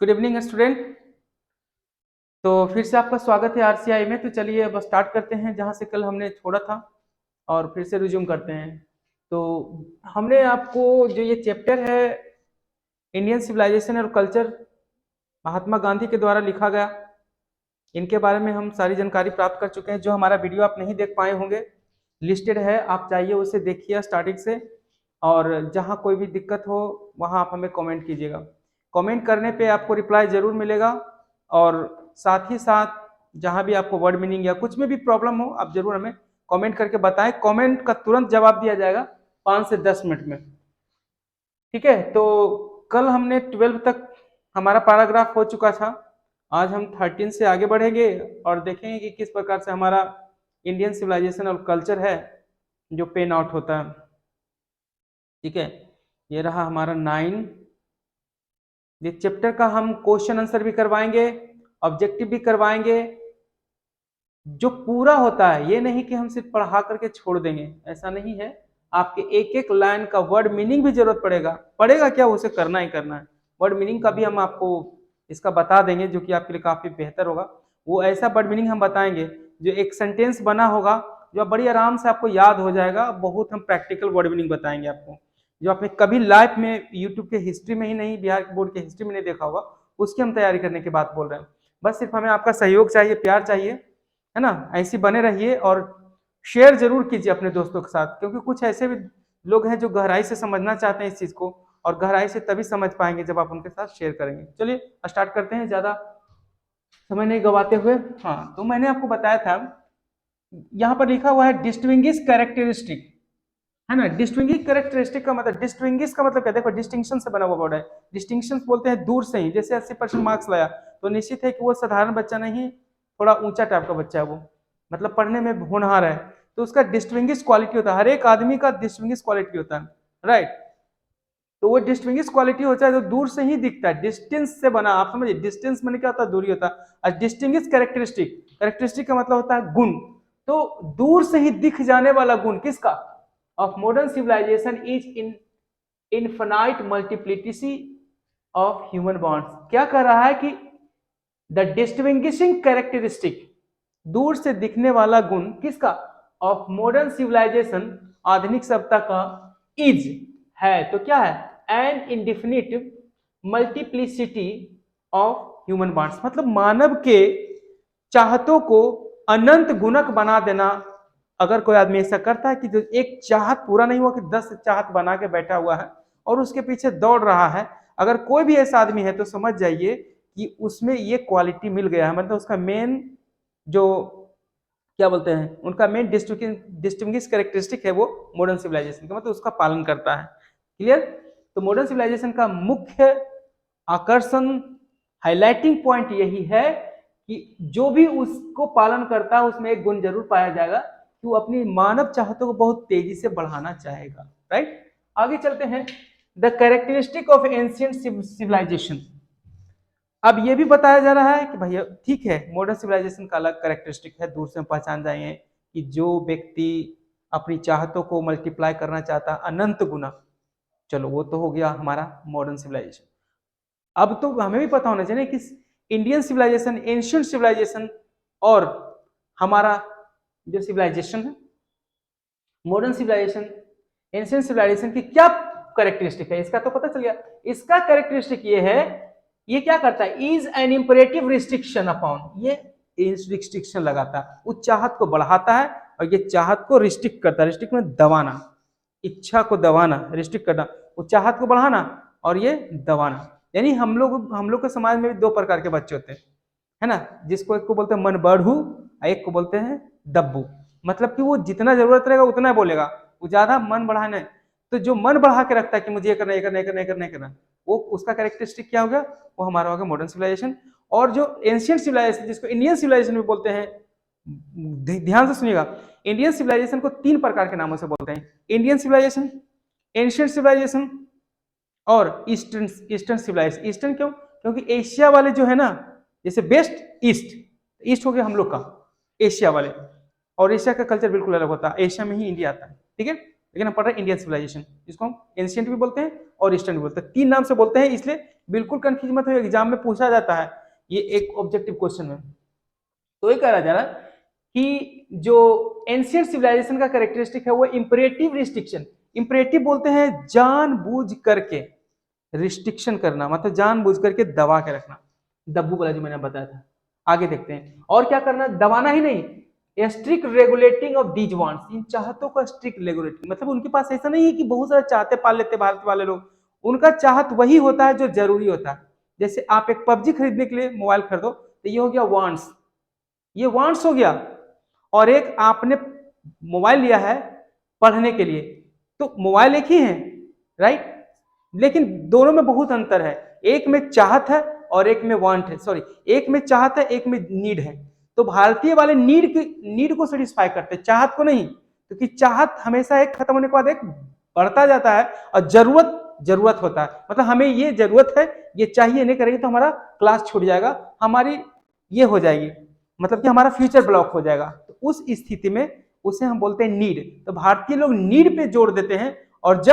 Good evening student. तो फिर से आपका स्वागत है आरसीआई में। तो चलिए अब स्टार्ट करते हैं जहां से कल हमने छोड़ा था और फिर से रिज्यूम करते हैं। तो हमने आपको जो ये चैप्टर है इंडियन सिविलाइजेशन और कल्चर, महात्मा गांधी के द्वारा लिखा गया, इनके बारे में हम सारी जानकारी प्राप्त कर चुके हैं। जो हमारा वीडियो आप नहीं देख पाए होंगे लिस्टेड है, आप चाहिए उसे देखिए स्टार्टिंग से। और जहां कोई भी दिक्कत हो वहां आप हमें कमेंट कीजिएगा। कमेंट करने पे आपको रिप्लाई जरूर मिलेगा। और साथ ही साथ जहां भी आपको वर्ड मीनिंग या कुछ में भी प्रॉब्लम हो आप जरूर हमें कमेंट करके बताएं। कमेंट का तुरंत जवाब दिया जाएगा 5 से 10 मिनट में। ठीक है, तो कल हमने 12 तक हमारा पैराग्राफ हो चुका था। आज हम 13 से आगे बढ़ेंगे और देखेंगे कि किस प्रकार से हमारा इंडियन सिविलाइजेशन और कल्चर है जो पेन आउट होता है। ठीक है, ये रहा हमारा 9। ये चैप्टर का हम क्वेश्चन आंसर भी करवाएंगे, ऑब्जेक्टिव भी करवाएंगे, जो पूरा होता है। ये नहीं कि हम सिर्फ पढ़ा करके छोड़ देंगे, ऐसा नहीं है। आपके एक एक लाइन का वर्ड मीनिंग भी जरूरत पड़ेगा क्या, उसे करना ही करना है। वर्ड मीनिंग का भी हम आपको इसका बता देंगे जो कि आपके लिए काफी बेहतर होगा। वो ऐसा वर्ड मीनिंग हम बताएंगे जो एक सेंटेंस बना होगा, जो बड़ी आराम से आपको याद हो जाएगा। बहुत हम प्रैक्टिकल वर्ड मीनिंग बताएंगे आपको, जो आपने कभी लाइफ में यूट्यूब के हिस्ट्री में ही नहीं, बिहार के बोर्ड के हिस्ट्री में नहीं देखा होगा। उसकी हम तैयारी करने की बात बोल रहे हैं। बस सिर्फ हमें आपका सहयोग चाहिए, प्यार चाहिए, है ना। ऐसी बने रहिए और शेयर जरूर कीजिए अपने दोस्तों के साथ, क्योंकि कुछ ऐसे भी लोग हैं जो गहराई से समझना चाहते हैं इस चीज को, और गहराई से तभी समझ पाएंगे जब आप उनके साथ शेयर करेंगे। चलिए स्टार्ट करते हैं ज्यादा समय नहीं गवाते हुए। हाँ, तो मैंने आपको बताया था, यहाँ पर लिखा हुआ है डिस्टिंग्विश कैरेक्टरिस्टिक, है ना। डिस्टिंग्विश कैरेक्टरिस्टिक का मतलब, डिस्टिंग्विश का मतलब क्या, देखो डिस्टिंक्शन से बना हुआ वर्ड है। डिस्टिंक्शन बोलते हैं दूर से ही, जैसे 80% मार्क्स लाया तो निश्चित है कि वो साधारण बच्चा नहीं, थोड़ा ऊंचा टाइप का बच्चा है वो, मतलब पढ़ने में होनहार है। तो उसका डिस्टिंग्विश क्वालिटी होता है, हर एक आदमी का डिस्टिंग्विश क्वालिटी होता है, राइट। तो वो डिस्टिंग्विश क्वालिटी होता है जो दूर से ही दिखता है, डिस्टेंस से बना। आप समझिए डिस्टेंस मैंने क्या होता है, दूरी होता है। और डिस्टिंग्विश कैरेक्टरिस्टिक, कैरेक्टरिस्टिक का मतलब होता है गुण। तो दूर से ही दिख जाने वाला गुण किसका, of modern civilisation is in infinite multiplicity of human bonds. क्या कह रहा है कि द डिस्टिंग्विशिंग कैरेक्टरिस्टिक, दूर से दिखने वाला गुण किसका, ऑफ मॉडर्न सिविलाइजेशन, आधुनिक सभ्यता का, इज, है। तो क्या है, an indefinite multiplicity of human bonds, मतलब मानव के चाहतों को अनंत गुणक बना देना। अगर कोई आदमी ऐसा करता है कि जो एक चाहत पूरा नहीं हुआ, कि 10 चाहत बना के बैठा हुआ है और उसके पीछे दौड़ रहा है, अगर कोई भी ऐसा आदमी है तो समझ जाइए कि उसमें ये क्वालिटी मिल गया है। मतलब उसका मेन जो क्या बोलते हैं, उनका मेन डिस्टिंग्विश कैरेक्टरिस्टिक है वो मॉडर्न सिविलाइजेशन का, मतलब उसका पालन करता है। क्लियर। तो मॉडर्न सिविलाइजेशन का मुख्य आकर्षण, हाईलाइटिंग पॉइंट यही है कि जो भी उसको पालन करता है उसमें एक गुण जरूर पाया जाएगा कि वो अपनी मानव चाहतों को बहुत तेजी से बढ़ाना चाहेगा, राइट। आगे चलते हैं, the characteristic of ancient civilisation. अब ये भी बताया जा रहा है कि भैया ठीक है, मॉडर्न सिविलाइजेशन का अलग कैरेक्टरिस्टिक है, दूर से हम पहचान जाएंगे कि जो व्यक्ति अपनी चाहतों को मल्टीप्लाई करना चाहता है अनंत गुना, चलो वो तो हो गया हमारा मॉडर्न सिविलाइजेशन। अब तो हमें भी पता होना चाहिए कि इंडियन सिविलाइजेशन, एंशिएंट सिविलाइजेशन और हमारा जो सिविलाइजेशन है मॉडर्न सिविलाइजेशन, एंशिएंट सिविलाइजेशन की क्या कैरेक्टरिस्टिक है, इसका तो पता चल गया। इसका कैरेक्टरिस्टिक ये है, ये क्या करता है, is an imperative restriction upon, ये रिस्ट्रिक्शन लगाता है, उस चाहत को बढ़ाता है और ये चाहत को रिस्ट्रिक्ट करता है। रिस्ट्रिक्ट में दबाना, इच्छा को दबाना, रिस्ट्रिक्ट करना, उस चाहत को बढ़ाना और ये दबाना। यानी हम लोग के समाज में भी दो प्रकार के बच्चे होते हैं, है ना। जिसको एक को बोलते हैं मन बढ़ू, एक को बोलते हैं दब्बू। मतलब कि वो जितना जरूरत रहेगा उतना बोलेगा, वो ज्यादा मन बढ़ाने। तो जो मन बढ़ा के रखता है कि मुझे ये करना, ये करना, ये करना, ये करना, ये करना, वो उसका कैरेक्टरिस्टिक क्या हो गया, वो हमारा हो गया मॉडर्न सिविलाइजेशन। और जो एंशिएंट सिविलाइजेशन, जिसको इंडियन सिविलाइजेशन भी बोलते हैं, ध्यान से सुनिएगा, इंडियन सिविलाइजेशन को 3 प्रकार के नामों से बोलते हैं, इंडियन सिविलाइजेशन, एंशिएंट सिविलाइजेशन और ईस्टर्न ईस्टर्न सिविलाइजेशन। ईस्टर्न क्यों, क्योंकि एशिया वाले जो है ना, जैसे वेस्ट ईस्ट, ईस्ट हो गया हम लोग का एशिया वाले, और एशिया का कल्चर बिल्कुल अलग होता है, एशिया में ही इंडिया आता है, ठीक है। लेकिन हम पढ़ रहे हैं इंडियन सिविलाइजेशन, जिसको हम एंशिएंट भी बोलते हैं और ईस्टर्न भी बोलते हैं। 3 नाम से बोलते हैं इसलिए बिल्कुल कंफ्यूज मत हो, एग्जाम में पूछा जाता है ये एक ऑब्जेक्टिव क्वेश्चन में। तो ये कह रहा जा रहा कि जो एंशियंट सिविलाइजेशन का कैरेक्टरिस्टिक है वो इंपरेटिव रिस्ट्रिक्शन। इंपरेटिव बोलते हैं जानबूझ करके रिस्ट्रिक्शन करना, मतलब जानबूझ करके दबा के रखना, दब्बू वाला जो मैंने बताया था। आगे देखते हैं और क्या करना, दबाना ही नहीं, strict regulating of these wants, इन चाहतों का स्ट्रिक्ट रेगुलेटिंग, मतलब उनके पास ऐसा नहीं है कि बहुत सारे चाहते पाल लेते भारत वाले लोग, उनका चाहत वही होता है जो जरूरी होता है। जैसे आप एक पबजी खरीदने के लिए मोबाइल खरीदो तो ये हो गया वांट्स, ये वांट्स हो गया, और एक आपने मोबाइल लिया है पढ़ने के लिए, तो मोबाइल एक ही है, राइट, लेकिन दोनों में बहुत अंतर है, एक में चाहत है और एक में वांट है, सॉरी, एक में चाहत है एक में नीड है। तो भारतीय वाले नीड को सेटिस्फाई करते हैं, चाहत को नहीं, क्योंकि चाहत हमेशा एक खत्म होने के बाद एक बढ़ता जाता है, और जरूरत होता है, मतलब हमें ये जरूरत है, ये चाहिए, नहीं करेंगे तो हमारा क्लास छूट जाएगा, हमारी ये हो जाएगी, मतलब कि हमारा फ्यूचर ब्लॉक हो जाएगा। तो उस स्थिति में उसे हम बोलते हैं नीड। तो भारतीय लोग नीड पे जोर देते हैं, और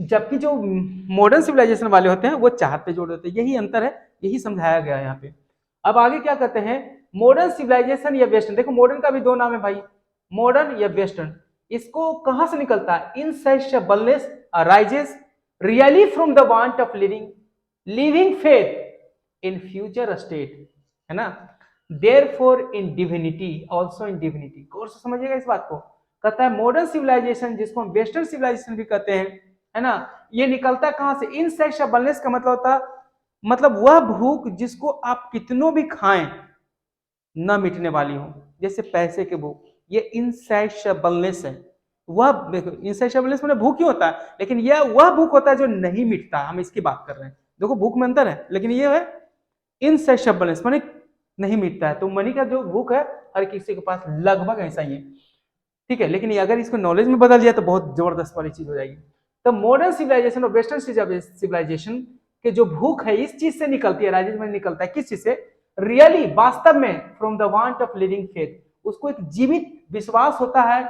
जबकि जो मॉडर्न सिविलाइजेशन वाले होते हैं वो चाहत पे जोर देते हैं। यही अंतर है, यही समझाया गया है यहाँ पे। अब आगे क्या कहते हैं, मॉडर्न सिविलाइजेशन या वेस्टर्न, देखो मॉडर्न का भी दो नाम है भाई, मॉडर्न या वेस्टर्न। इसको कहां से निकलता है, insatisfactionness arises really from the want of living faith in future state, है ना, therefore in divinity, also in divinity. गौर से समझिएगा इस बात को। कहता है मॉडर्न सिविलाइजेशन, जिसको हम वेस्टर्न सिविलाइजेशन भी कहते हैं, है ना, ये निकलता कहां से, इनसैटिस्फैक्शननेस का मतलब होता, मतलब वह भूख जिसको आप कितनों भी खाएं न मिटने वाली हो, जैसे पैसे के भूख, ये इनसैटिस्फैक्शननेस है। वह इनसैटिस्फैक्शननेस मतलब भूख ही होता है, लेकिन यह वह भूख होता है जो नहीं मिटता, हम इसकी बात कर रहे हैं। देखो भूख में अंतर है, लेकिन ये है इनसैटिस्फैक्शननेस, माने नहीं मिटता है। तो मनी का जो भूख है हर किसी के पास लगभग ऐसा ही है, ठीक है, लेकिन अगर इसको नॉलेज में बदल दिया तो बहुत जबरदस्त वाली चीज हो जाएगी। तो मॉडर्न सिविलाइजेशन और वेस्टर्न सिविलाइजेशन के जो भूख है इस चीज से निकलती है, राजेश में निकलता है, किस चीज से, रियली, वास्तव में, from the want of living faith, उसको एक जीवित विश्वास होता है।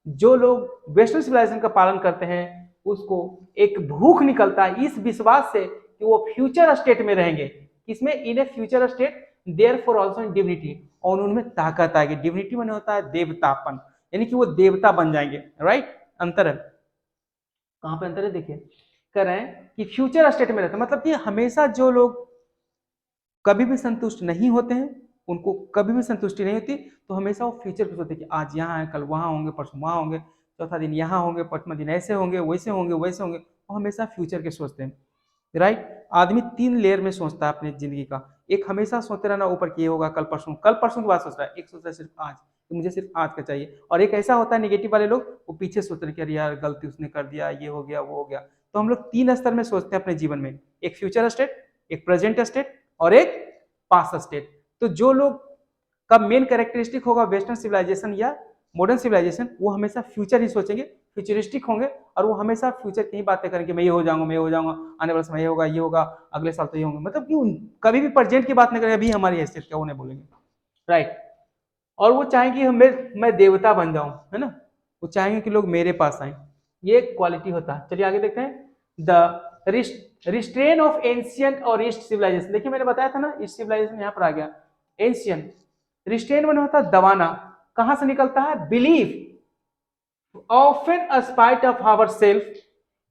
जो लोग वेस्टर्न सिविलाइजेशन का पालन करते हैं उसको एक भूख निकलता है इस विश्वास से कि वो फ्यूचर स्टेट में रहेंगे, किसमें, in a future state, therefore also in divinity, और उनमें ताकत आएगी। डिविनिटी माने होता है देवतापन, यानी कि वो देवता बन जाएंगे, राइट। अंतर है, कहां पे अंतर है, देखिए कह रहे हैं कि फ्यूचर स्टेट में रहता है, मतलब कि हमेशा जो लोग कभी भी संतुष्ट नहीं होते हैं, उनको कभी भी संतुष्टि नहीं होती, तो हमेशा वो फ्यूचर पे सोचते हैं कि आज यहाँ है, कल वहां होंगे, परसों वहां होंगे, चौथा दिन यहाँ होंगे, पांचवा दिन ऐसे होंगे, वैसे होंगे, वैसे होंगे, वो हमेशा फ्यूचर के सोचते हैं, राइट। आदमी 3 लेयर में सोचता है अपनी जिंदगी का, एक हमेशा सोचते रहना ऊपर कि ये होगा कल परसों की बात सोच रहा है, एक सोचता है सिर्फ आज, तो मुझे सिर्फ आज का चाहिए, और एक ऐसा होता है नेगेटिव वाले लोग, वो पीछे सोचते हैं कि अरे यार गलती उसने कर दिया, ये हो गया वो हो गया। तो हम लोग 3 स्तर में सोचते हैं अपने जीवन में, एक फ्यूचर स्टेट, एक प्रेजेंट स्टेट, और एक पास्ट स्टेट। तो जो लोग का मेन कैरेक्टरिस्टिक होगा वेस्टर्न सिविलाइजेशन या मॉडर्न सिविलाइजेशन, वो हमेशा फ्यूचर ही सोचेंगे, फ्यूचरिस्टिक होंगे, और वो हमेशा फ्यूचर की ही बातें करेंगे, मैं ये हो जाऊंगा, मैं ये हो जाऊंगा, आने वाले समय ये होगा, अगले साल तो ये होंगे, मतलब कि कभी भी प्रेजेंट की बात नहीं करेंगे, अभी हमारी हैसियत क्या, वो नहीं बोलेंगे, राइट। और वो चाहेंगे मैं देवता बन जाऊं, है ना, वो चाहेंगे कि लोग मेरे पास आए, ये क्वालिटी होता है। चलिए आगे देखते हैं, द रिस्ट्रेन ऑफ एंशियंट और ईस्ट सिविलाइजेशन। देखिए मैंने बताया था ना, ईस्ट सिविलाइजेशन यहाँ पर आ गया, एंशियंट, रिस्ट्रेन मैंने होता है दबाना, कहां से निकलता है, बिलीफ ऑफन अस्पाइट of our self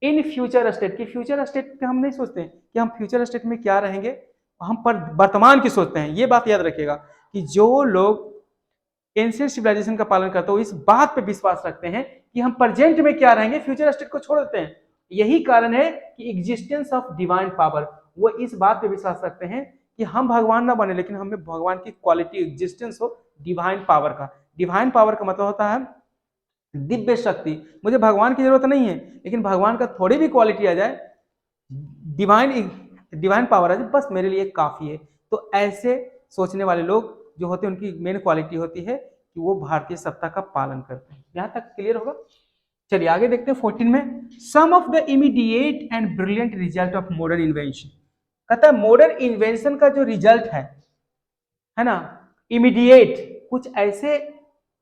in future state, की फ्यूचर स्टेट पे हम नहीं सोचते कि हम फ्यूचर स्टेट में क्या रहेंगे, हम पर वर्तमान की सोचते हैं। ये बात याद रखिएगा कि जो लोग एंशिएंट सिविलाइजेशन का पालन करते हो इस बात पे विश्वास रखते हैं कि हम प्रेजेंट में क्या रहेंगे, फ्यूचर स्टेट को छोड़ देते हैं। यही कारण है कि एग्जिस्टेंस ऑफ डिवाइन पावर, वो इस बात पे विश्वास रखते हैं कि हम भगवान ना बने, लेकिन हमें भगवान की क्वालिटी एग्जिस्टेंस हो डिवाइन पावर का। डिवाइन पावर का मतलब होता है दिव्य शक्ति, मुझे भगवान की जरूरत नहीं है, लेकिन भगवान का थोड़ी भी क्वालिटी आ जाए, डिवाइन पावर आ जाए, बस मेरे लिए काफी है। तो ऐसे सोचने वाले लोग जो होते हैं उनकी मेन क्वालिटी होती है कि वो भारतीय सत्ता का पालन करते हैं। यहां तक क्लियर होगा। चलिए आगे देखते हैं 14 में, some of the immediate and brilliant result of modern invention. कहता है मॉडर्न इन्वेंशन का जो रिजल्ट है ना, इमीडिएट, कुछ ऐसे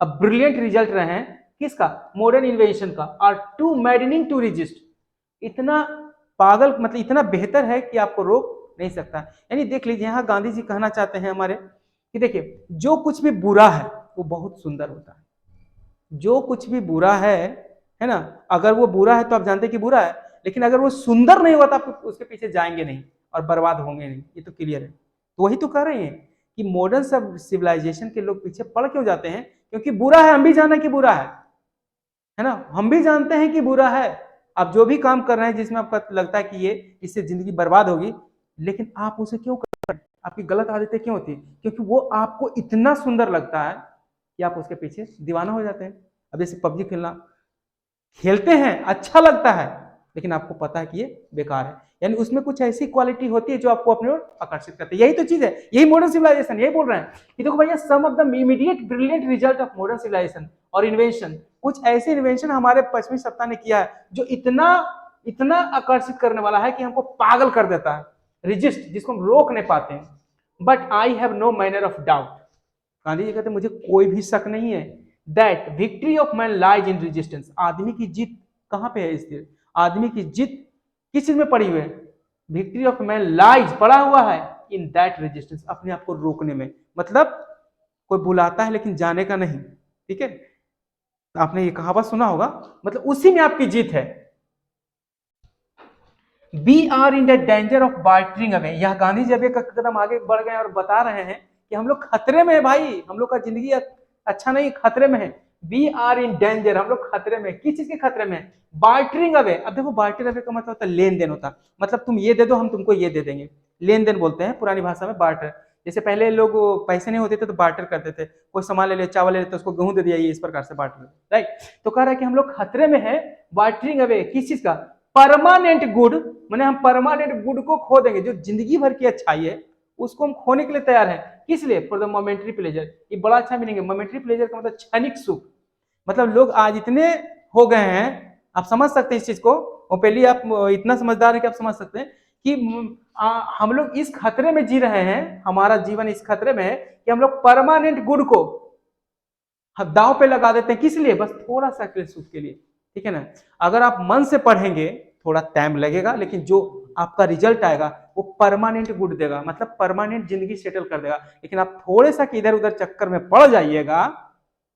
ब्रिलियंट रिजल्ट रहे हैं, किसका, मॉडर्न इन्वेंशन का, are too maddening to resist, इतना पागल मतलब इतना बेहतर है कि आपको रोक नहीं सकता। यानी देख लीजिए यहाँ गांधी जी कहना चाहते हैं हमारे कि देखिए जो कुछ भी बुरा है वो बहुत सुंदर होता है। जो कुछ भी बुरा है ना, अगर वो बुरा है तो आप जानते हैं कि बुरा है, लेकिन अगर वो सुंदर नहीं हुआ तो आप उसके पीछे जाएंगे नहीं और बर्बाद होंगे नहीं, ये तो क्लियर है। तो वही तो कह रहे हैं कि मॉडर्न सब सिविलाइजेशन के लोग पीछे पड़ क्यों जाते हैं, क्योंकि बुरा है, हम भी जाना कि बुरा है ना, हम भी जानते हैं कि बुरा है। आप जो भी काम कर रहे हैं जिसमें आपको लगता है कि ये इससे जिंदगी बर्बाद होगी, लेकिन आप उसे क्यों कर रहे हैं, आपकी गलत आदतें क्यों होती है, क्योंकि वो आपको इतना सुंदर लगता है कि आप उसके पीछे दीवाना हो जाते हैं। अब जैसे पबजी खेलना, खेलते हैं अच्छा लगता है, लेकिन आपको पता है कि ये बेकार है, यानी उसमें कुछ ऐसी क्वालिटी होती है जो आपको अपनी ओर आकर्षित करती है। यही तो चीज है, यही मॉडर्न सिविलाइजेशन, यही बोल रहे हैं कि देखो भैया some of the immediate brilliant result of modern civilisation और इन्वेंशन, कुछ ऐसे इन्वेंशन हमारे पश्चिमी सत्ता ने किया है जो इतना इतना आकर्षित करने वाला है कि हमको पागल कर देता है, रिजिस्ट, जिसको हम रोक नहीं पाते हैं। But I have no manner of doubt, Gandhi ji कहते मुझे कोई भी शक नहीं है, that victory of man lies in resistance, आदमी की जीत कहां पे है स्थिर, आदमी की जीत किस चीज में पड़ी हुई है, विक्ट्री ऑफ मैन लाइज पड़ा हुआ है इन दैट रेजिस्टेंस, अपने आप को रोकने में। मतलब कोई बुलाता है लेकिन जाने का नहीं, ठीक है, आपने ये कहावत सुना होगा, मतलब उसी में आपकी जीत है। We are in the danger of bartering away, यह गांधी जी अब एक कदम आगे बढ़ गए और बता रहे हैं कि हम लोग खतरे में है भाई, हम लोग का जिंदगी अच्छा नहीं, खतरे में है। वी आर इन डेंजर, हम लोग खतरे में, किस चीज के खतरे में है, बार्टरिंग अवे। अब देखो बार्टरिंग अवे का मतलब होता है लेन देन होता, मतलब तुम ये दे दो हम तुमको ये दे देंगे, लेन देन बोलते हैं पुरानी भाषा में बार्टर। जैसे पहले लोग पैसे नहीं होते थे तो बार्टर करते थे, कोई सामान ले ले, चावल ले ले तो उसको गेहूं दे दिया, ये इस प्रकार से बार्टर, राइट। तो कह रहा है कि हम लोग खतरे में है, बार्टरिंग अवे किस चीज का, परमानेंट गुड, माने हम परमानेंट गुड को खो देंगे, जो जिंदगी भर की अच्छाई है उसको हम खोने के लिए तैयार हैं, किस लिए, फॉर द मोमेंट्री प्लेजर। ये बड़ा अच्छा मीनिंग है, मोमेंट्री प्लेजर का मतलब क्षणिक सुख। मतलब लोग आज इतने हो गए हैं, आप समझ सकते हैं इस चीज को, और पहले आप इतना समझदार है कि आप समझ सकते हैं कि हम लोग इस खतरे में जी रहे हैं, हमारा जीवन इस खतरे में है कि हम लोग परमानेंट गुड को दाव पे लगा देते हैं, किस लिए, बस थोड़ा सा सुख के लिए, ठीक है ना। अगर आप मन से पढ़ेंगे थोड़ा टाइम लगेगा, लेकिन जो आपका रिजल्ट आएगा वो परमानेंट गुड देगा, मतलब परमानेंट जिंदगी सेटल कर देगा। लेकिन आप थोड़े सा इधर उधर चक्कर में पड़ जाइएगा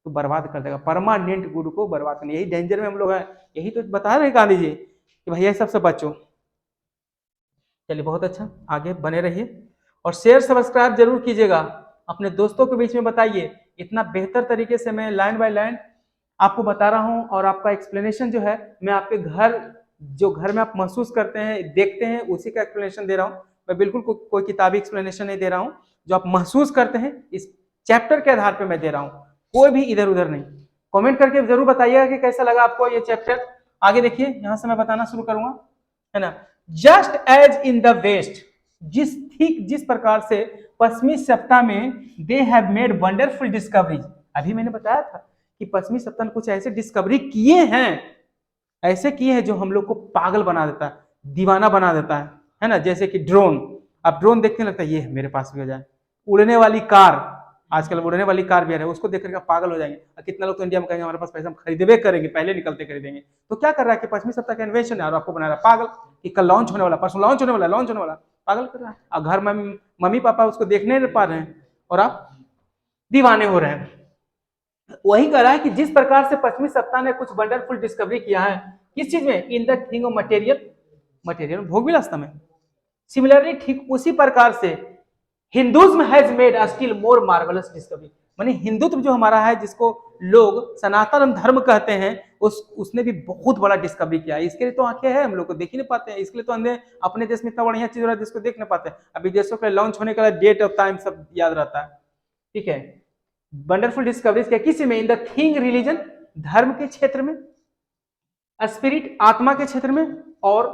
तो बर्बाद कर देगा, परमानेंट गुड को बर्बाद करना, यही डेंजर में हम लोग हैं। यही तो बता रहे हैं गांधी जी कि भैया सबसे बचो। चलिए बहुत अच्छा, आगे बने रहिए और शेयर सब्सक्राइब जरूर कीजिएगा, अपने दोस्तों के बीच में बताइए। इतना बेहतर तरीके से मैं लाइन बाय लाइन आपको बता रहा हूं, और आपका एक्सप्लेनेशन जो है मैं आपके घर, जो घर में आप महसूस करते हैं देखते हैं उसी का एक्सप्लेनेशन दे रहा हूं। मैं बिल्कुल कोई किताबी एक्सप्लेनेशन नहीं दे रहा हूं, जो आप महसूस करते हैं इस चैप्टर के आधार पर मैं दे रहा हूं, कोई भी इधर उधर नहीं। कमेंट करके जरूर बताइएगा कि कैसा लगा आपको ये चैप्टर। आगे देखिए, यहां से मैं बताना शुरू करूंगा, है ना। Just as in the West, जिस प्रकार से पश्चिमी सप्ताह में they have made wonderful discoveries, अभी मैंने बताया था कि पश्चिमी सप्ताह ने कुछ ऐसे डिस्कवरी किए हैं, ऐसे किए हैं जो हम लोग को पागल बना देता है, दीवाना बना देता है ना। जैसे कि ड्रोन, अब ड्रोन देखने लगता है ये मेरे पास भी हो जाए, उड़ने वाली कार, आजकल उड़ने वाली कार भी आ रही है, उसको देख करके पागल हो जाएंगे। कितना लोग तो इंडिया में कहेंगे हमारे पास पैसा, हम खरीदे करेंगे, पहले निकलते खरीदेंगे। तो क्या कर रहा है कि पश्चिमी सप्ताह का इन्वेंशन है और आपको बना रहा है पागल कि कल लॉन्च होने वाला, परसों लॉन्च होने वाला, लॉन्च होने वाला, पागल कर रहा है। और घर में मम्मी पापा उसको देखने नहीं पा रहे हैं और आप दीवाने हो रहे हैं। वही कह रहा है कि जिस प्रकार से पश्चिमी सप्ताह ने कुछ वंडरफुल डिस्कवरी किया है, किस चीज में, in the thing of material भोग विलासता में, सिमिलरली ठीक उसी प्रकार से Hinduism has made a still more marvellous discovery, माने हिंदुत्व जो हमारा है, जिसको लोग सनातन धर्म कहते हैं, उसने भी बहुत बड़ा डिस्कवरी किया है। इसके लिए तो आंखें हैं, हम लोग को देख ही नहीं पाते हैं, इसके लिए तो अंधे अपने देश में इतना बढ़िया चीज हो रहा है जिसको देख नहीं पाते हैं। अभी देशों के लॉन्च होने का डेट ऑफ टाइम सब याद रहता है, ठीक है। वंडरफुल डिस्कवरीज क्या, किसी में, इन द थिंग रिलीजन, धर्म के क्षेत्र में, स्पिरिट आत्मा के क्षेत्र में, और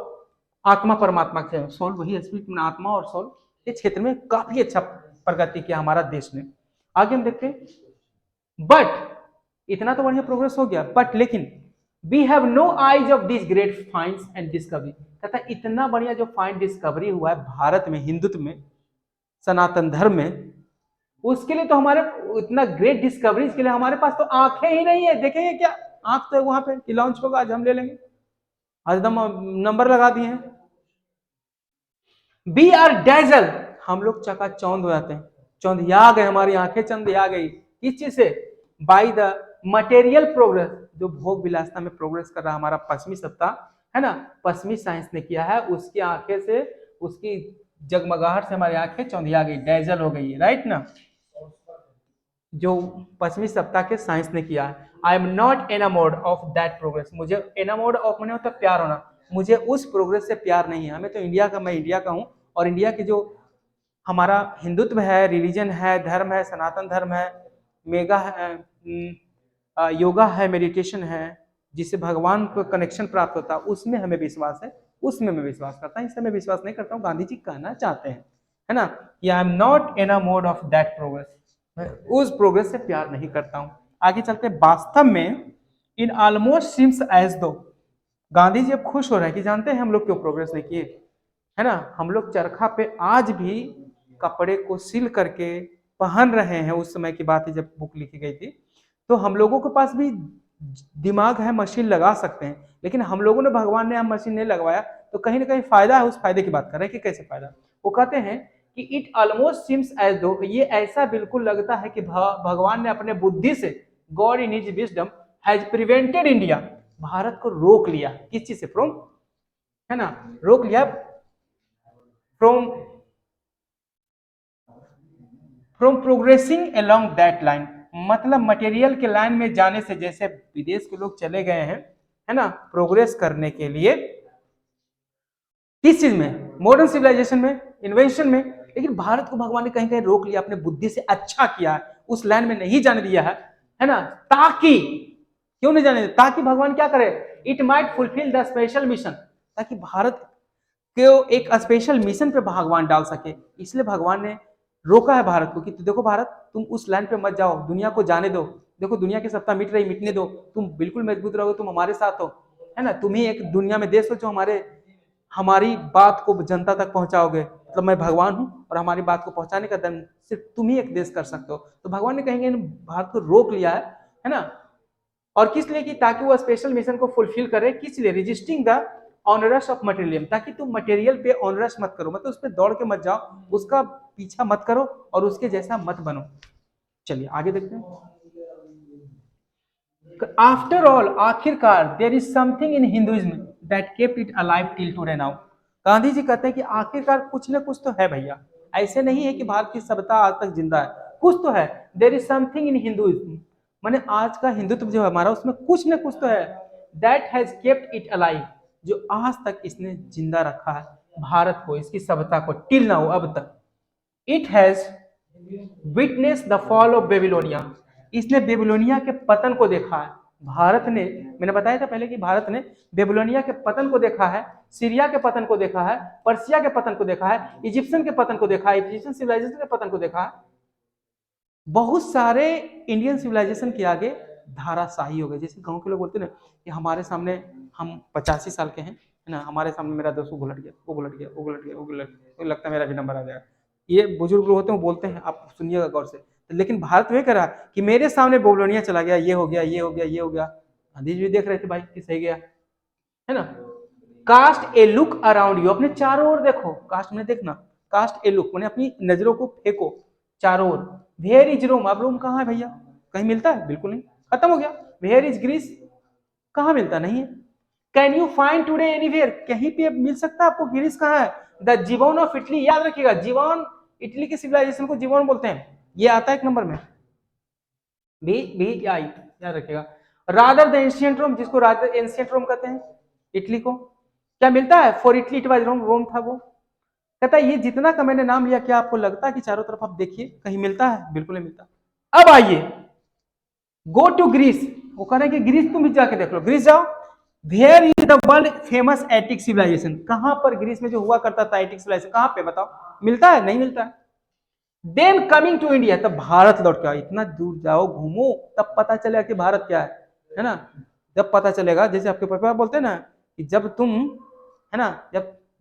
आत्मा परमात्मा के, सोल वही स्पिरिट में, आत्मा और सोल के क्षेत्र में काफी अच्छा प्रगति किया हमारा देश ने। आगे हम देखते हैं, बट इतना तो बढ़िया प्रोग्रेस हो गया, बट लेकिन we have no eyes of this great finds and discovery, तथा इतना बढ़िया जो फाइंड डिस्कवरी हुआ है भारत में, हिंदुत्व में, सनातन धर्म में, उसके लिए तो हमारे इतना ग्रेट डिस्कवरीज के लिए हमारे पास तो आंखें ही नहीं है, देखेंगे क्या, आंख तो है वहां पे कि लॉन्च होगा आज हम ले लेंगे, आज एकदम नंबर लगा दिए हैं, वी आर डैजल, हम लोग चकाचौंध हो जाते हैं, चौंधिया गए, हमारी आंखें चौंधिया गई, किस चीज से? बाई द मटेरियल प्रोग्रेस, जो भोग विलासता में प्रोग्रेस कर रहा हमारा पश्चिमी सत्ता है ना, पश्चिमी साइंस ने किया है, उसकी आंखें से, उसकी जगमगाहट से हमारी आंखें चौंधिया गई, डैजल हो गई है, राइट ना, जो पश्चिमी सप्ताह के साइंस ने किया है। I am not enamoured of that progress, मुझे एनामोर्ड ऑफ मैंने होता प्यार होना, मुझे उस प्रोग्रेस से प्यार नहीं है। हमें तो इंडिया का, मैं इंडिया का हूँ, और इंडिया की जो हमारा हिंदुत्व है, रिलीजन है, धर्म है, सनातन धर्म है, मेगा है, योगा है, मेडिटेशन है, जिससे भगवान को कनेक्शन प्राप्त होता है, उसमें हमें विश्वास है, उसमें मैं विश्वास करता हूँ, इससे मैं विश्वास नहीं करता हूँ। गांधी जी कहना चाहते हैं, है ना, कि I am not enamoured of that progress, मैं उस प्रोग्रेस से प्यार नहीं करता हूं। आगे चलते, वास्तव में इन ऑलमोस्ट सीम्स एज दो, गांधी जी अब खुश हो रहे हैं कि जानते हैं हम लोग क्यों प्रोग्रेस नहीं किए, है ना, हम लोग चरखा पे आज भी कपड़े को सिल करके पहन रहे हैं। उस समय की बात है जब बुक लिखी गई थी, तो हम लोगों के पास भी दिमाग है, मशीन लगा सकते हैं, लेकिन हम लोगों ने, भगवान ने हम मशीन नहीं लगवाया, तो कहीं ना कहीं फायदा है, उस फायदे की बात कर रहे हैं कि कैसे फायदा। वो कहते हैं कि इट ऑलमोस्ट सीम्स एज दो, ये ऐसा बिल्कुल लगता है कि भगवान ने अपने बुद्धि से, God in his wisdom has prevented India, Bharat को रोक लिया, किस चीज से? फ्रॉम, है ना, रोक लिया from from progressing along that line, मतलब मटेरियल के लाइन में जाने से, जैसे विदेश के लोग चले गए हैं, है ना, प्रोग्रेस करने के लिए, किस चीज में? मॉडर्न सिविलाइजेशन में, इन्वेंशन में, लेकिन भारत को भगवान ने कहीं कहीं रोक लिया, अपने बुद्धि से अच्छा किया है, उस लाइन में नहीं जाने दिया है ना, ताकि, क्यों नहीं जाने दिया? ताकि भगवान क्या करे? It might fulfil the special mission, ताकि भारत को एक स्पेशल मिशन पे भगवान डाल सके, इसलिए भगवान ने रोका है भारत को कि देखो भारत, तुम उस लाइन पे मत जाओ, दुनिया को जाने दो, देखो दुनिया की सत्ता मिट रही, मिटने दो, तुम बिल्कुल मजबूत रहोगे, तुम हमारे साथ हो, है ना, तुम ही एक दुनिया में देश हो जो हमारे, हमारी बात को जनता तक पहुंचाओगे, मतलब मैं भगवान हूं और हमारी बात को पहुंचाने का दम सिर्फ तुम ही एक देश कर सकते हो। तो भगवान ने कहीं भारत को रोक लिया है ना, और किस लिए? कि ताकि वो स्पेशल मिशन को फुलफिल करे, किस लिए? Resisting the onerous of material, ताकि तुम मटेरियल पे ऑनरस मत करो, मतलब उस पर दौड़ के मत जाओ, उसका पीछा मत करो और उसके जैसा मत बनो। चलिए आगे देखते हैं। आफ्टर ऑल, आखिरकार, there is something in Hinduism that kept it alive till today now, Gandhi ji कहते हैं कि आखिरकार कुछ न कुछ तो है भैया, ऐसे नहीं है कि भारत की सभ्यता आज तक जिंदा है, कुछ तो है। There is something in Hinduism, माने आज का हिंदुत्व जो है हमारा, उसमें कुछ न कुछ तो है, that has kept it alive, जो आज तक इसने जिंदा रखा है भारत को, इसकी सभ्यता को, टिल नाउ, अब तक। It has witness the fall of Babylonia, इसने बेबीलोनिया के पतन को देखा है, भारत ने, मैंने बताया था पहले कि भारत ने बेबीलोनिया के पतन को देखा है, सीरिया के पतन को देखा है, पर्सिया के पतन को देखा है, इजिप्शियन के पतन को देखा है, इजिप्शियन सिविलाइजेशन के पतन को देखा है, बहुत सारे इंडियन सिविलाइजेशन के आगे धाराशाही हो गए। जैसे गांव के लोग बोलते हैं ना कि हमारे सामने, हम 85 साल के हैं, है ना, हमारे सामने मेरा दोस्त घुलट गया, वो घुलट गया, वो घुलट गया, वो घुलट गया, लगता है मेरा भी नंबर आ जाएगा। ये बुजुर्ग लोग होते हैं, वो बोलते हैं, आप सुनिएगा गौर से। लेकिन भारत में करा कि मेरे सामने बेबीलोनिया चला गया, ये हो गया, ये हो गया, ये हो गया, गांधी जी भी देख रहे थे भाई कि सही गया, है ना। Cast a look around you, अपने चारों ओर देखो, कास्ट में देखना, कास्ट ए लुक मैंने अपनी नजरों को फेंको चारों ओर। वेयर इज रोम, अब रोम कहाँ है भैया? कहीं मिलता है? बिल्कुल नहीं, खत्म हो गया। वेयर इज ग्रीस, कहाँ मिलता? नहीं है। Can you find today anywhere, कहीं पे मिल सकता है आपको? ग्रीस कहाँ है? द जीवन ऑफ इटली, याद रखिएगा, जीवन, इटली के सिविलाइजेशन को जीवन बोलते हैं, ये आता है एक नंबर में, बी बी आई, याद रखिएगा। रादर द एंशिएंट रोम, जिसको रादर एंशिएंट रोम कहते हैं, इटली को क्या मिलता है? फॉर इटली इट वाज रोम, रोम था वो। कहता है ये जितना का मैंने नाम लिया, क्या आपको लगता है कि चारों तरफ आप देखिए कहीं मिलता है? बिल्कुल नहीं मिलता। अब आइए, गो टू ग्रीस, वो कह रहे हैं कि ग्रीस तुम भी जाके देख लो, ग्रीस जाओ। Where is the world famous Attic civilisation, कहां पर ग्रीस में जो हुआ करता था एटिक सिविलाइजेशन, कहां पे बताओ? मिलता है? नहीं मिलता है। देन कमिंग टू इंडिया, तब भारत लौट के आओ, इतना दूर जाओ घूमो, तब पता चलेगा कि भारत क्या है ना, जब पता चलेगा। जैसे आपके पापा बोलते हैं ना कि जब तुम, है ना,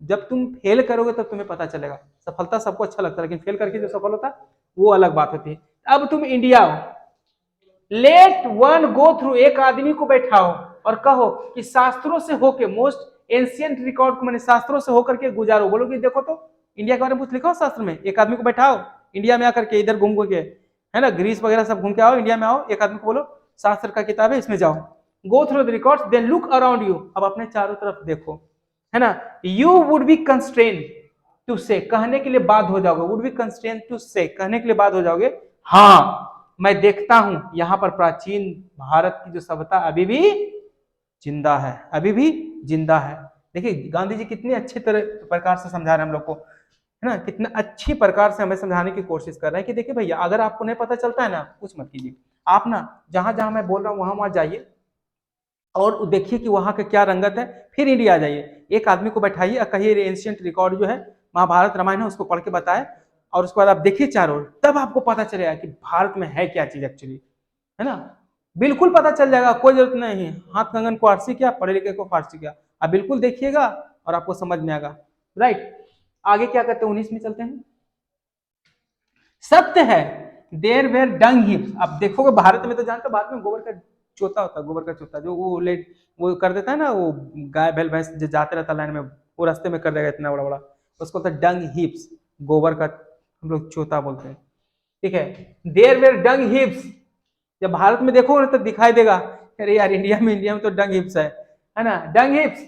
जब तुम फेल करोगे तब तुम्हें पता चलेगा। सफलता सबको अच्छा लगता है, लेकिन फेल करके जो सफल होता है वो अलग बात होती है। अब तुम इंडिया हो, लेट वन गो थ्रू, एक आदमी को बैठाओ और कहो कि शास्त्रों से होके, मोस्ट एंशियंट रिकॉर्ड को मैंने शास्त्रों से होकर के गुजारो, बोलो कि देखो तो इंडिया के बारे में कुछ लिखा हो शास्त्र में? एक आदमी को बैठाओ इंडिया में आकर के, इधर घूम के, है ना, ग्रीस वगैरह सब घूम के आओ, इंडिया में आओ, एक आदमी को बोलो शास्त्र का किताब है इसमें जाओ, go through the records, then look around you, अब अपने चारों तरफ देखो, है ना, you would be constrained to say, कहने के लिए बाध्य हो जाओगे, would be constrained to say, कहने के लिए बाध्य हो जाओगे, हाँ मैं देखता हूं यहाँ पर प्राचीन भारत की जो सभ्यता अभी भी जिंदा है, अभी भी जिंदा है। देखिए गांधी जी कितने अच्छे तरह प्रकार से समझा रहे हैं हम लोग को, है ना, कितना अच्छी प्रकार से हमें समझाने की कोशिश कर रहे हैं कि देखिए भैया अगर आपको नहीं पता चलता है ना, कुछ मत कीजिए, आप ना जहां जहां मैं बोल रहा हूँ वहां वहां जाइए और देखिए कि वहां का क्या रंगत है, फिर इंडिया आ जाइए, एक आदमी को बैठाइए और कहिए एंशिएंट रिकॉर्ड जो है महाभारत रामायण है उसको पढ़ के बताए, और उसके बाद आप देखिए चारों, तब आपको पता चलेगा कि भारत में है क्या चीज एक्चुअली, है ना, बिल्कुल पता चल जाएगा, कोई जरूरत नहीं है हाथ कंगन को आरसी क्या, पढ़े लिखे को फारसी क्या, आप बिल्कुल देखिएगा और आपको समझ में आएगा। राइट, आगे क्या करते हैं, 19 में चलते हैं। सत्य है देर वेर डंग हिप्स, अब देखोगे भारत में तो जानते हो भारत में गोबर का चोता होता है, गोबर का चोता जो वो कर देता है ना, वो गाय बैल भैंस जो जाते रहता लाइन में, वो रास्ते में कर देगा इतना बड़ा बड़ा, उसको होता है डंग हिप्स, गोबर का हम लोग चोता बोलते हैं, ठीक है। देर वेर डंग हिप्स, जब भारत में देखोगे ना तो दिखाई देगा, अरे यार इंडिया में तो डंग हिप्स है ना, डंग हिप्स।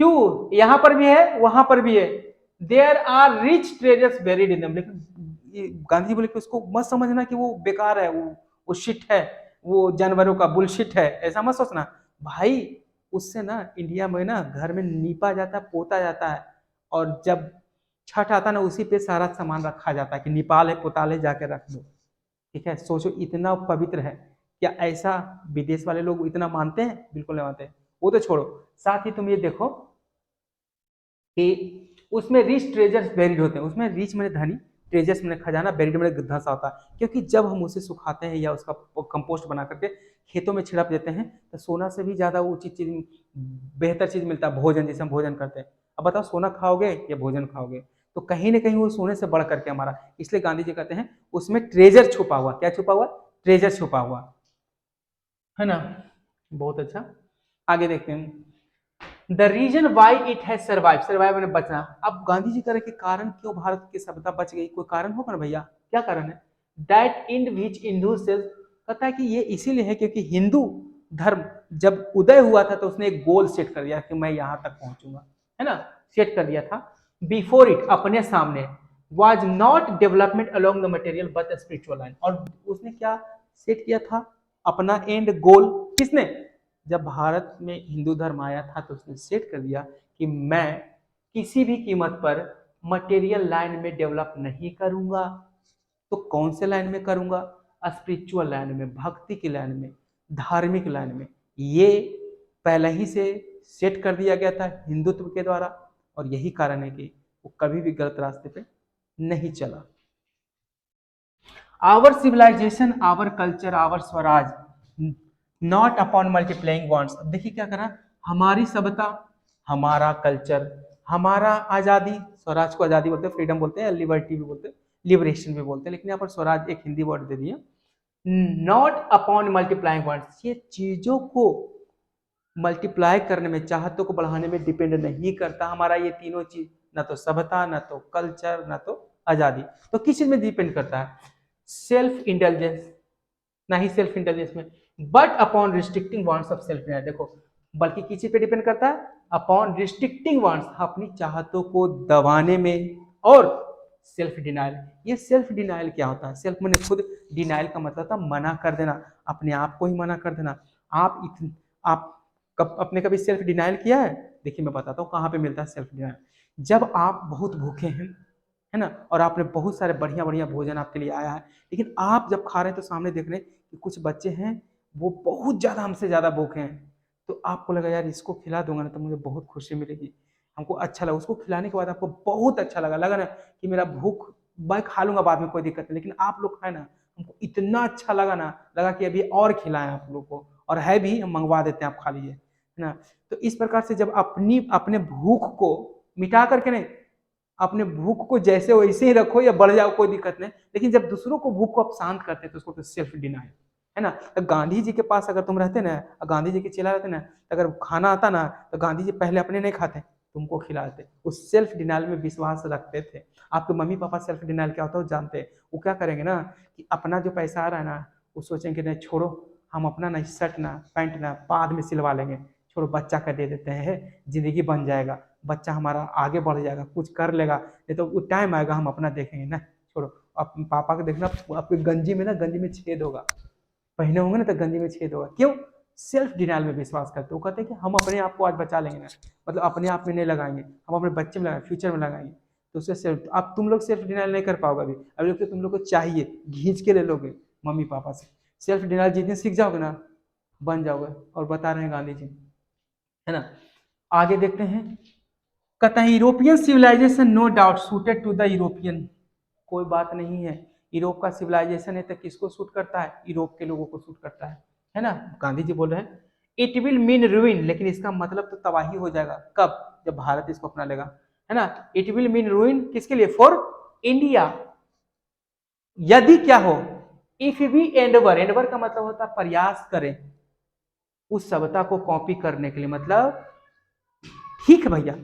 टू, यहां पर भी है वहां पर भी है, there are rich treasures buried in them, लेकिन गांधी बोले कि उसको मत समझना कि वो बेकार है, वो शिट है, वो जानवरों का बुलशिट है, ऐसा मत सोचना भाई, उससे ना इंडिया में ना घर में नीपा जाता है, पोता जाता है, और जब छठ आता ना उसी पे सारा सामान रखा जाता है कि निपाल है पोताल है जाके रख दो, ठीक है। सोचो इतना पवित्र है, क्या ऐसा विदेश वाले लोग इतना मानते हैं? बिल्कुल नहीं मानते। वो तो छोड़ो, साथ ही तुम ये देखो कि उसमें रिच ट्रेजर्स बेरिड होते हैं, उसमें रिच मैंने धनी, ट्रेजर्स मैंने खजाना, बेरिड मैंने धंसा होता है, क्योंकि जब हम उसे सुखाते हैं या उसका कंपोस्ट बना करके खेतों में छिड़प देते हैं तो सोना से भी ज्यादा वो चीज बेहतर चीज मिलता है, भोजन, जिसे हम भोजन करते हैं। अब बताओ सोना खाओगे या भोजन खाओगे, तो कहीं ना कहीं वो सोने से बढ़ करके हमारा, इसलिए गांधी जी कहते हैं उसमें ट्रेजर छुपा हुआ, क्या छुपा हुआ, ट्रेजर छुपा हुआ, है ना। बहुत अच्छा, आगे देखते हैं। The reason why it has survive, survive मैंने बचना, अब गांधी जी कह रहे कि कारण क्यों भारत की सभ्यता बच गई, कोई कारण होगा ना भैया, क्या कारण है, that in which Hindu sells, कहता है कि ये इसीलिए है क्योंकि हिंदू धर्म जब उदय हुआ था तो उसने एक गोल सेट कर दिया कि मैं यहां तक पहुंचूंगा, है ना, सेट कर दिया था, बिफोर इट, अपने सामने, was not development along the material but spiritual line, और उसने क्या सेट किया था अपना एंड गोल, किसने, जब भारत में हिंदू धर्म आया था तो उसने सेट कर दिया कि मैं किसी भी कीमत पर मटेरियल लाइन में डेवलप नहीं करूंगा, तो कौन से लाइन में करूंगा, स्पिरिचुअल लाइन में, भक्ति की लाइन में, धार्मिक लाइन में, ये पहले ही से सेट कर दिया गया था हिंदुत्व के द्वारा, और यही कारण है कि वो कभी भी गलत रास्ते पे नहीं चला। Our civilisation, our culture, our Swaraj, not upon multiplying wants, अब देखिए क्या करा, हमारी सभ्यता, हमारा कल्चर, हमारा आजादी, स्वराज को आजादी बोलते हैं, फ्रीडम बोलते हैं, लिबर्टी भी बोलते हैं, लिबरेशन भी बोलते हैं, लेकिन यहाँ पर स्वराज एक हिंदी वर्ड दे दिया, नॉट अपॉन मल्टीप्लाइंग वॉन्ट्स, ये चीजों को मल्टीप्लाई करने में, चाहतों को बढ़ाने में डिपेंड नहीं करता, हमारा ये तीनों चीज, ना तो सभ्यता, ना तो कल्चर, ना तो आजादी, तो किस चीज में डिपेंड करता है, सेल्फ इंटेलिजेंस, ना ही सेल्फ इंटेलिजेंस में, but upon restricting wants of self denial, देखो बल्कि किस चीज पे डिपेंड करता है, अपॉन रिस्ट्रिक्टिंग वांट्स, अपनी चाहतों को दबाने में, और सेल्फ डिनाइल, ये सेल्फ डिनाइल क्या होता है, सेल्फ मैंने खुद, डिनाइल का मतलब था मना कर देना, अपने आप को ही मना कर देना, आप अपने कभी सेल्फ डिनाइल किया है, देखिए मैं बताता हूँ कहाँ पे मिलता है सेल्फ डिनाइल, जब आप बहुत भूखे हैं, है ना, और आपने बहुत सारे बढ़िया बढ़िया भोजन आपके लिए आया है, लेकिन आप जब खा रहे हैं तो सामने देख रहे हैं कि कुछ बच्चे हैं वो बहुत ज्यादा हमसे ज्यादा भूखे हैं, तो आपको लगा यार इसको खिला दूंगा ना तो मुझे बहुत खुशी मिलेगी, हमको अच्छा लगा, उसको खिलाने के बाद आपको बहुत अच्छा लगा ना कि मेरा भूख, मैं खा लूंगा बाद में कोई दिक्कत नहीं, लेकिन आप लोग खाए ना, हमको इतना अच्छा लगा ना, लगा कि अभी और खिलाएं आप लोग को, और है भी हम मंगवा देते हैं, आप खा लीजिए, है ना। तो इस प्रकार से जब अपने भूख को मिटा करके नहीं, अपने भूख को जैसे वैसे ही रखो या बढ़ जाओ कोई दिक्कत नहीं, लेकिन जब दूसरों को भूख को आप शांत करते तो उसको तो सेल्फ डिनाइल, है ना। तो गांधी जी के पास अगर तुम रहते ना, गांधी जी के चेला रहते ना, तो अगर खाना आता ना तो गांधी जी पहले अपने नहीं खाते, तुमको खिलाते। उस सेल्फ डिनाइल में विश्वास रखते थे। आपके मम्मी पापा सेल्फ डिनाइल क्या होता है वो जानते हैं। वो क्या करेंगे ना कि अपना जो पैसा आ रहा है ना, वो सोचेंगे नहीं छोड़ो, हम अपना ना शर्ट ना पैंट ना बाद में सिलवा लेंगे, छोड़ो बच्चा का दे देते हैं, जिंदगी बन जाएगा, बच्चा हमारा आगे बढ़ जाएगा, कुछ कर लेगा, नहीं तो वो टाइम आएगा हम अपना देखेंगे ना, छोड़ो। अब पापा को देखना, आपके गंजी में छेद होगा, पहने होंगे ना तो गंजी में छेद होगा। क्यों? सेल्फ डिनाइल में विश्वास करते। वो कहते हैं कि हम अपने आप को आज बचा लेंगे ना, मतलब अपने आप में नहीं लगाएंगे, हम अपने बच्चे में लगाएंगे, फ्यूचर में लगाएंगे। तो उससे सेल्फ, अब तुम लोग सेल्फ डिनाइल नहीं कर पाओगे अभी लोग, तो तुम लोग को चाहिए, घींच के ले लोगे मम्मी पापा से। सेल्फ डिनाइल जितने सीख जाओगे ना, बन जाओगे। और बता रहे हैं गांधी जी, है ना। आगे देखते हैं, कहता है European civilization no doubt suited to the European. कोई बात नहीं है, यूरोप का सिविलाइजेशन है तो किसको सूट करता है? यूरोप के लोगों को सूट करता है ना। गांधी जी बोल रहे हैं इट विल मीन रूइन, लेकिन इसका मतलब तो तबाही हो जाएगा। कब? जब भारत इसको अपना लेगा, है ना। इट विल मीन रूइन किसके लिए? For India. यदि क्या हो, इफ वी एंडवर, एंडवर का मतलब होता है प्रयास करें उस सभ्यता को कॉपी करने के लिए, मतलब ठीक है भैया,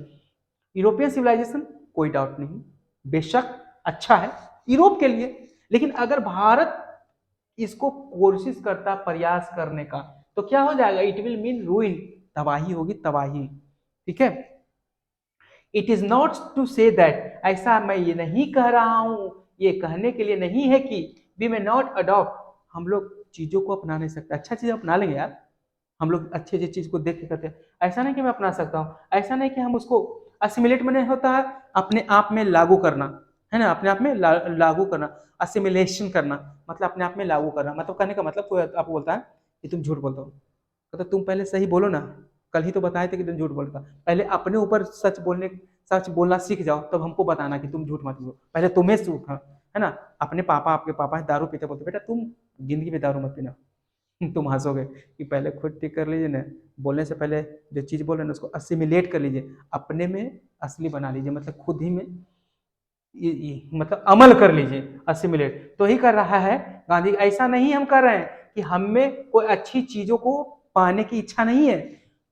यूरोपियन सिविलाइजेशन कोई डाउट नहीं, बेशक अच्छा है यूरोप के लिए, लेकिन अगर भारत इसको कोशिश करता प्रयास करने का तो क्या हो जाएगा? इट विल मीन रूइन, तबाही होगी, तबाही। ठीक है। It is not to say that, ऐसा मैं ये नहीं कह रहा हूं, ये कहने के लिए नहीं है कि वी मे नॉट अडॉप्ट, हम लोग चीजों को अपना नहीं सकते। अच्छा चीज अपना लेंगे यार, हम लोग अच्छी अच्छी चीज को देख के करते हैं। ऐसा नहीं कि मैं अपना सकता हूँ, ऐसा नहीं कि हम उसको असिमिलेट में नहीं होता है, अपने आप में लागू करना, है ना, अपने आप में लागू करना, असिमिलेशन करना, मतलब अपने आप में लागू करना। मतलब कहने का मतलब कोई आपको बोलता है कि तुम झूठ बोलते हो, तो तुम पहले सही बोलो ना, कल ही तो बताए थे कि तुम झूठ बोलता। पहले अपने ऊपर सच बोलना सीख जाओ, तब हमको बताना कि तुम झूठ मत बोलो। पहले तुम्हें सूख, है ना। अपने पापा, आपके पापा दारू पीते, बोलते बेटा तुम जिंदगी में दारू मत पीना। तुम हंसोगे कि पहले खुद ठीक कर लीजिए ना, बोलने से पहले जो चीज बोल रहे हैं उसको असिमिलेट कर लीजिए, अपने में असली बना लीजिए, मतलब खुद ही में मतलब अमल कर लीजिए, असिमिलेट तो ही कर रहा है गांधी। ऐसा नहीं हम कर रहे हैं कि हमें कोई अच्छी चीजों को पाने की इच्छा नहीं है।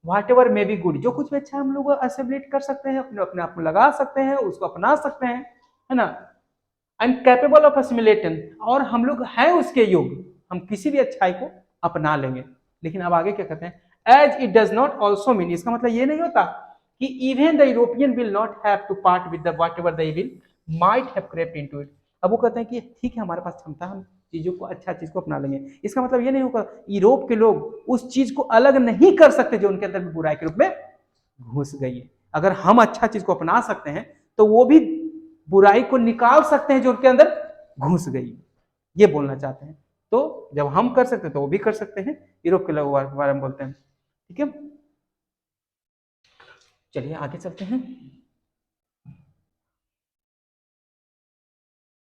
वाट एवर मे बी गुड, जो कुछ भी अच्छा हम लोग असिमिलेट कर सकते हैं, अपने अपने आप में लगा सकते हैं, उसको अपना सकते हैं, है ना। I am capable of assimilation, और हम लोग हैं उसके योग्य, हम किसी भी अच्छाई को अपना लेंगे। लेकिन अब आगे क्या कहते हैं, as it does not also mean, इसका मतलब ये नहीं होता कि even the European will not have to part with the whatever they will might have crept into it. अब वो कहते हैं कि ठीक है हमारे पास क्षमता, हम चीजों को, अच्छा चीज को अपना लेंगे। इसका मतलब ये नहीं होगा यूरोप के लोग उस चीज को अलग नहीं कर सकते जो उनके अंदर बुराई के रूप में घुस गई है। अगर हम अच्छा चीज को अपना सकते हैं तो वो भी बुराई को निकाल सकते हैं जो उनके अंदर घुस गई, ये बोलना चाहते हैं। तो जब हम कर सकते हैं तो वो भी कर सकते हैं, यूरोप के लोगों के बारे में बोलते हैं। ठीक है, चलिए आगे चलते हैं।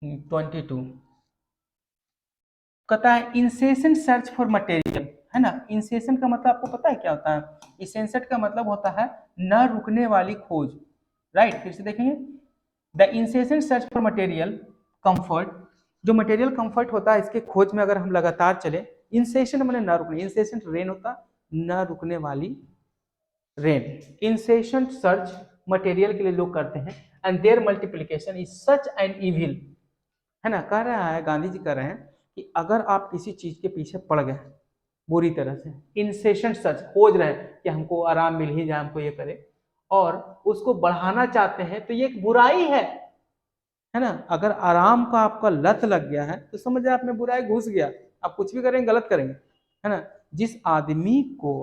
22 कहता है इंसेंसेंट सर्च फॉर मटेरियल, है ना। इंसेंसेंट का मतलब आपको पता है क्या होता है? इंसेंसेंट का मतलब होता है न रुकने वाली खोज, राइट। फिर से देखेंगे, the incessant search for material comfort, जो मटेरियल कंफर्ट होता है इसके खोज में अगर हम लगातार चले, इंसेंसेंट मैंने न रुकने, इंसेंसेंट रेन होता न रुकने वाली रेन। इंसेंसेंट सर्च मटेरियल के लिए लोग करते हैं, and there multiplication is such an evil, है ना। कह रहा है गांधी जी कह रहे हैं कि अगर आप किसी चीज के पीछे पड़ गए बुरी तरह से, इंसेंसेंट सर्च खोज रहे हैं कि हमको आराम मिल ही जाए, हमको ये करे, और उसको बढ़ाना चाहते हैं, तो ये एक बुराई है ना। अगर आराम का आपका लत लग गया है तो समझ जाए आप में बुराई घुस गया, आप कुछ भी करेंगे गलत करेंगे, है ना। जिस आदमी को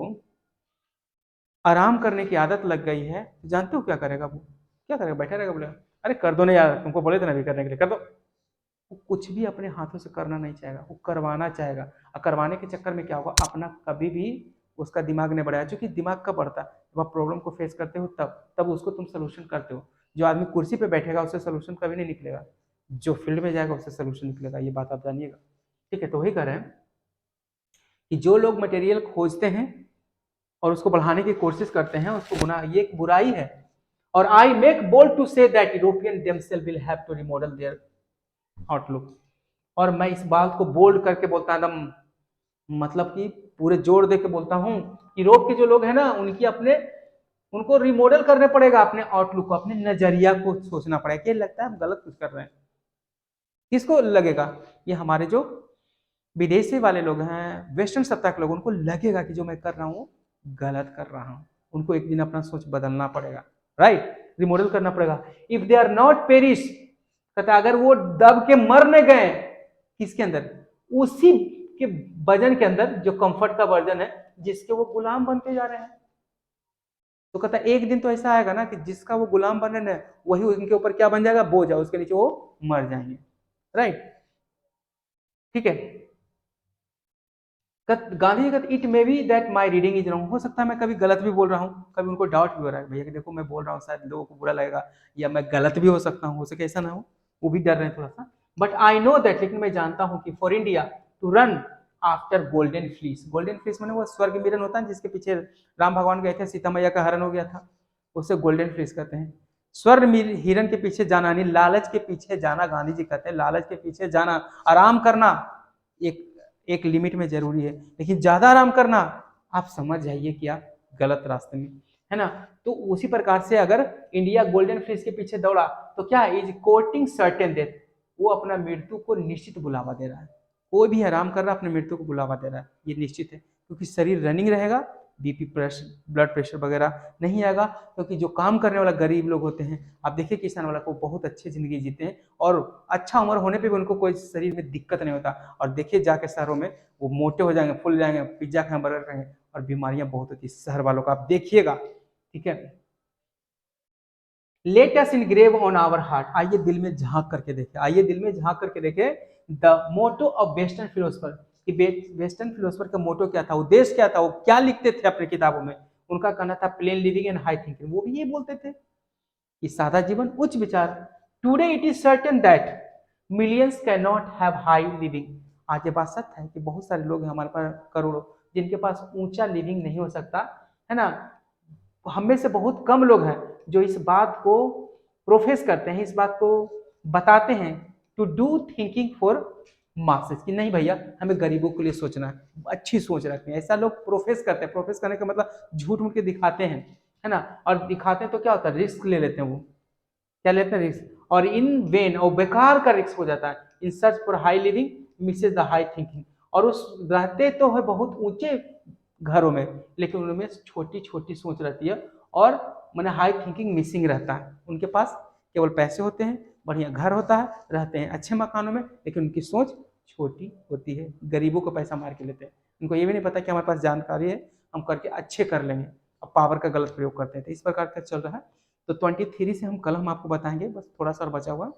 आराम करने की आदत लग गई है, जानते हो क्या करेगा वो? क्या करेगा? बैठा रहेगा, बोलेगा अरे कर दो ना यार, तुमको बोले थे ना भी करने के लिए, कर दो। वो कुछ भी अपने हाथों से करना नहीं चाहेगा, वो करवाना चाहेगा। और करवाने के चक्कर में क्या होगा, अपना कभी भी उसका दिमाग नहीं बढ़ाया, क्योंकि दिमाग कब बढ़ता है? जब आप प्रॉब्लम को फेस करते हो तब उसको तुम सोल्यूशन करते हो। जो आदमी कुर्सी पे बैठेगा उससे सोल्यूशन कभी नहीं निकलेगा, जो फील्ड में जाएगा उससे सोल्यूशन निकलेगा, ये बात आप जानिएगा। ठीक है, तो वही कह रहे हैं कि जो लोग मटेरियल खोजते हैं और उसको बढ़ाने की कोशिश करते हैं, उसको गुनाह, ये एक बुराई है। और I make bold to say that European themselves will have to remodel their outlook. और मैं इस बात को बोल्ड करके बोलता एकदम, मतलब कि पूरे जोर दे के बोलता हूँ, यूरोप के जो लोग हैं ना, उनको रिमॉडल करने पड़ेगा अपने आउटलुक को, अपने नजरिया को सोचना पड़ेगा कि लगता है हम गलत कुछ कर रहे हैं। किसको लगेगा? ये हमारे जो विदेशी वाले लोग हैं, वेस्टर्न सत्ता के लोग, उनको लगेगा कि जो मैं कर रहा हूँ गलत कर रहा हूँ। उनको एक दिन अपना सोच बदलना पड़ेगा, राइट, रिमॉडल करना पड़ेगा। If they are not perish, कहता अगर वो दब के मर न गए, किसके अंदर? उसी के वजन के अंदर जो कंफर्ट का वर्जन है, जिसके वो गुलाम बनते जा रहे हैं। तो कहता एक दिन तो ऐसा आएगा ना कि जिसका वो गुलाम बने ना, वही उनके ऊपर क्या बन जाएगा? बोझ, उसके नीचे वो मर जाएंगे, राइट। ठीक है, गांधी जी कहते it may be that my reading is wrong, हो सकता है मैं कभी गलत भी बोल रहा हूँ, कभी उनको डाउट भी हो रहा है भैया कि देखो मैं बोल रहा हूँ शायद लोगों को बुरा लगेगा, या मैं गलत भी हो सकता हूँ, हो सके ऐसा ना हो, वो भी डर रहे हैं थोड़ा सा। बट आई नो दैट, लेकिन मैं जानता हूँ कि for India to run after golden fleece, golden fleece मैंने वो स्वर्ग मिलन होता है जिसके पीछे राम भगवान गए थे, सीता मैया का हरण हो गया था, उसे गोल्डन फ्लीस कहते हैं। स्वर्ण हिरण के पीछे जाना, यानी लालच के पीछे जाना, गांधी जी कहते हैं लालच के पीछे जाना, आराम करना एक एक लिमिट में जरूरी है, लेकिन ज्यादा आराम करना आप समझ जाइए कि आप गलत रास्ते में, है ना। तो उसी प्रकार से अगर इंडिया गोल्डन फ्लीस के पीछे दौड़ा तो क्या इज कोर्टिंग सर्टेन डेथ, वो अपना मृत्यु को निश्चित बुलावा दे रहा है। कोई भी आराम कर रहा है अपने मृत्यु को बुलावा दे रहा है, ये निश्चित है, क्योंकि शरीर रनिंग रहेगा, बीपी प्रेशर ब्लड प्रेशर वगैरह नहीं आएगा, क्योंकि जो काम करने वाला गरीब लोग होते हैं, आप देखिए किसान वाला को बहुत अच्छी जिंदगी जीते हैं, और अच्छा उम्र होने पे भी उनको कोई शरीर में दिक्कत नहीं होता, और देखिए जाके शहरों में वो मोटे हो जाएंगे, फूल जाएंगे, पिज्जा खाएं, बर्गर खाएंगे, और बीमारियां बहुत होती है शहर वालों का, आप देखिएगा। ठीक है, let us engrave on our heart, आइए दिल में झांक करके देखें, आइए दिल में झांक करके देखें the motto of western philosopher, कि वेस्टर्न फिलोसफर का मोटो क्या था, उद्देश्य क्या था, वो क्या लिखते थे अपनी किताबों में। उनका कहना था plane living and high thinking, वो भी ये बोलते थे कि सादा जीवन उच्च विचार। Today it is certain that millions can not have high living, आज ये बात सत्य है कि बहुत सारे लोग हैं हमारे पास करोड़ों, जिनके पास ऊंचा लिविंग नहीं हो सकता, है ना। हम में से बहुत कम लोग हैं जो इस बात को प्रोफेस करते हैं, इस बात को बताते हैं, to do thinking for masses, कि नहीं भैया हमें गरीबों के लिए सोचना है, अच्छी सोच रखनी है, ऐसा लोग प्रोफेस करते हैं। प्रोफेस करने का मतलब झूठ मूठ के दिखाते हैं, है ना, और दिखाते हैं तो क्या होता है, रिस्क ले लेते हैं, वो क्या लेते हैं, रिस्क, और इन वेन और बेकार का रिस्क हो जाता है, in search for high living misses the high thinking, और उस रहते तो है बहुत ऊंचे घरों में, लेकिन उनमें छोटी छोटी सोच रहती है, और मैंने हाई थिंकिंग मिसिंग रहता है, उनके पास केवल पैसे होते हैं, बढ़िया घर होता है, रहते हैं अच्छे मकानों में, लेकिन उनकी सोच छोटी होती है, गरीबों को पैसा मार के लेते हैं, उनको ये भी नहीं पता कि हमारे पास जानकारी है, हम करके अच्छे कर लेंगे, अब पावर का गलत प्रयोग करते हैं, तो इस प्रकार का चल रहा है। तो 23 से हम कल हम आपको बताएंगे, बस थोड़ा सा बचा हुआ।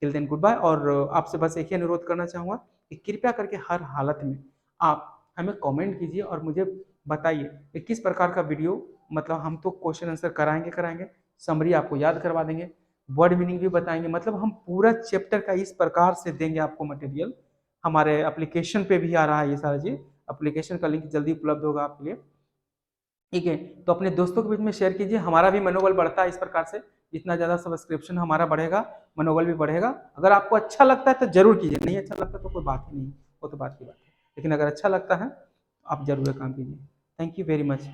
टिल देन गुड बाय, और आपसे बस एक ही अनुरोध करना चाहूँगा कि कृपया करके हर हालत में आप हमें कमेंट कीजिए और मुझे बताइए कि किस प्रकार का वीडियो, मतलब हम तो क्वेश्चन आंसर कराएंगे कराएंगे, समरी आपको याद करवा देंगे, वर्ड मीनिंग भी बताएंगे, मतलब हम पूरा चैप्टर का इस प्रकार से देंगे आपको मटेरियल। हमारे एप्लीकेशन पे भी आ रहा है ये सारा चीज, एप्लीकेशन का लिंक जल्दी उपलब्ध होगा आपके लिए। ठीक है, तो अपने दोस्तों के बीच में शेयर कीजिए, हमारा भी मनोबल बढ़ता है इस प्रकार से, जितना ज़्यादा सब्सक्रिप्शन हमारा बढ़ेगा मनोबल भी बढ़ेगा। अगर आपको अच्छा लगता है तो जरूर कीजिए, नहीं अच्छा लगता तो कोई बात ही नहीं, वो तो बात की बात है, लेकिन अगर अच्छा लगता है आप जरूर काम कीजिए। Thank you very much.